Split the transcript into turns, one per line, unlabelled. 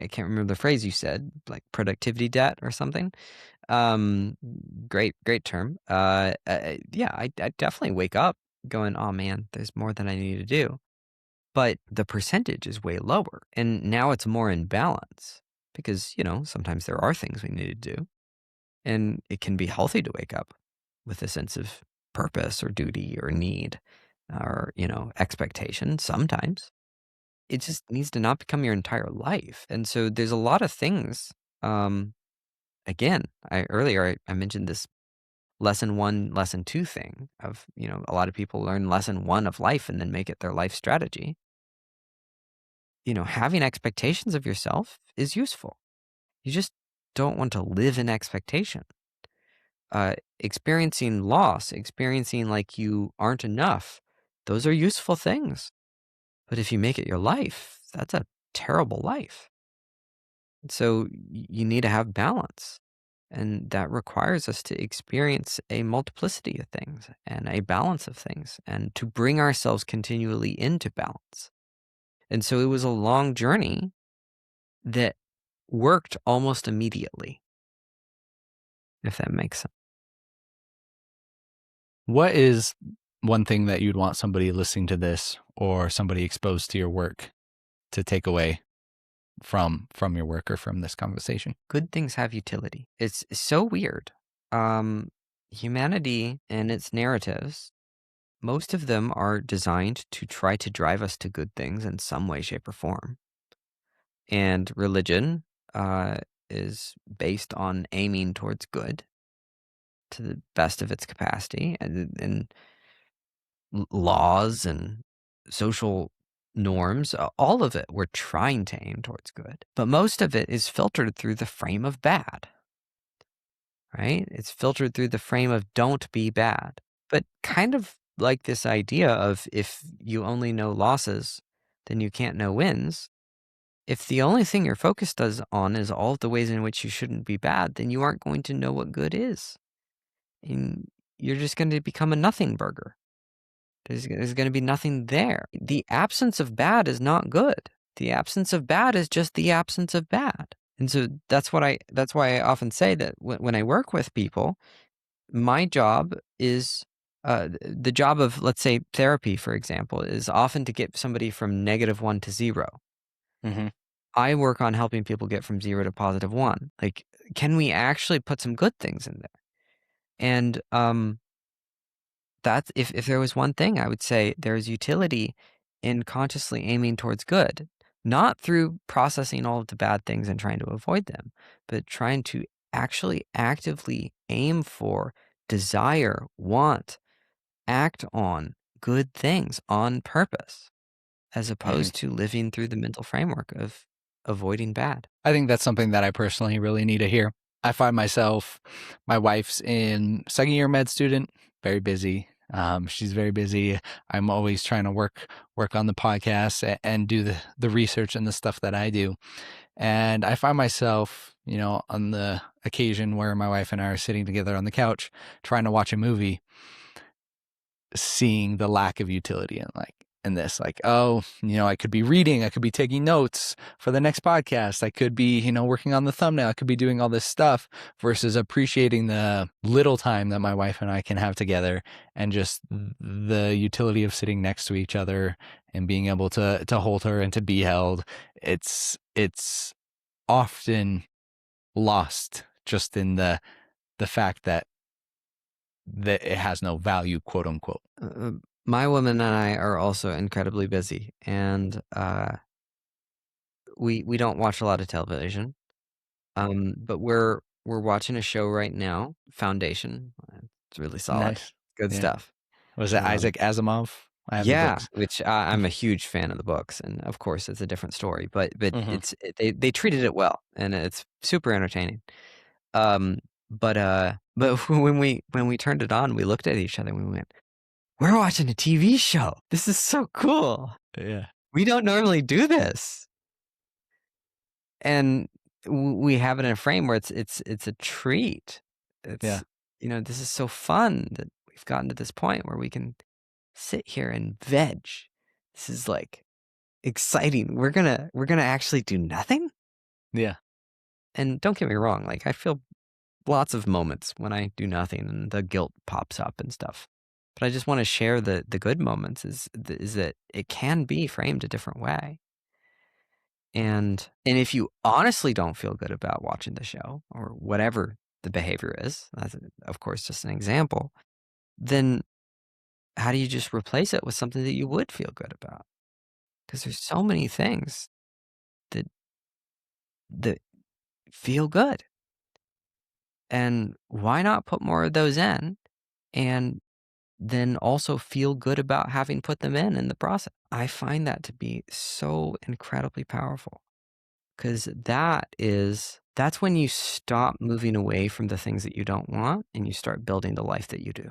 I can't remember the phrase you said, like productivity debt or something. Um, great term. Yeah, I definitely wake up going, "Oh man, there's more that I need to do." But the percentage is way lower, and now it's more in balance because, sometimes there are things we need to do, and it can be healthy to wake up with a sense of purpose or duty or need or, expectation sometimes. It just needs to not become your entire life, and so there's a lot of things, um, again, I mentioned this lesson 1, lesson 2 thing of, a lot of people learn lesson 1 of life and then make it their life strategy. Having expectations of yourself is useful. You just don't want to live in expectation. Experiencing loss, experiencing like you aren't enough, those are useful things. But if you make it your life, that's a terrible life. So you need to have balance. And that requires us to experience a multiplicity of things and a balance of things and to bring ourselves continually into balance. And so it was a long journey that worked almost immediately, if that makes sense.
What is one thing that you'd want somebody listening to this or somebody exposed to your work to take away from your work or from this conversation?
Good things have utility. It's so weird. Um, Humanity and its narratives, most of them are designed to try to drive us to good things in some way, shape, or form. And religion uh, is based on aiming towards good to the best of its capacity, and laws and social norms, all of it, we're trying to aim towards good. But most of it is filtered through the frame of bad, right? It's filtered through the frame of don't be bad. But kind of like this idea of if you only know losses, then you can't know wins. If the only thing you're focused on is all of the ways in which you shouldn't be bad, then you aren't going to know what good is. And you're just going to become a nothing burger. There's going to be nothing there. The absence of bad is not good. The absence of bad is just the absence of bad. And so that's why I often say that when I work with people, my job is the job of, let's say, therapy, for example, is often to get somebody from -1 to 0.
Mm-hmm.
I work on helping people get from 0 to +1. Like, can we actually put some good things in there? And that's if there was one thing I would say there's utility in consciously aiming towards good, not through processing all of the bad things and trying to avoid them, but trying to actually actively aim for, desire, want, act on good things on purpose, as
Mm-hmm.
opposed to living through the mental framework of avoiding bad.
I think that's something that I personally really need to hear. I find myself, my wife's in second year med student, very busy. She's very busy. I'm always trying to work on the podcast and do the research and the stuff that I do. And I find myself, on the occasion where my wife and I are sitting together on the couch trying to watch a movie, seeing the lack of utility in this, like, oh, I could be reading, I could be taking notes for the next podcast, I could be, working on the thumbnail, I could be doing all this stuff versus appreciating the little time that my wife and I can have together and just the utility of sitting next to each other and being able to hold her and to be held. It's often lost just in the fact that it has no value, quote unquote.
My woman and I are also incredibly busy, and we don't watch a lot of television. But we're watching a show right now, Foundation. It's really solid,
Nice.
good
Yeah.
stuff.
Was it
Um,
Isaac Asimov? I have the
yeah,
books.
which I'm a huge fan of the books, and of course it's a different story, but
Mhm.
they treated it well, and it's super entertaining. Um, but when we turned it on, we looked at each other and we went, "We're watching a TV show. This is so cool.
Yeah.
We don't normally do this." And we have it in a frame where it's a treat.
Yeah.
It's, this is so fun that we've gotten to this point where we can sit here and veg. This is like exciting. We're gonna actually do nothing?
Yeah.
And don't get me wrong, like, I feel lots of moments when I do nothing and the guilt pops up and stuff. But I just wanna share the good moments is that it can be framed a different way. And if you honestly don't feel good about watching the show or whatever the behavior is, that's, of course, just an example, then how do you just replace it with something that you would feel good about? Because there's so many things that that feel good, and why not put more of those in and then also feel good about having put them in the process? I find that to be so incredibly powerful. 'Cause that's when you stop moving away from the things that you don't want, and you start building the life that you do.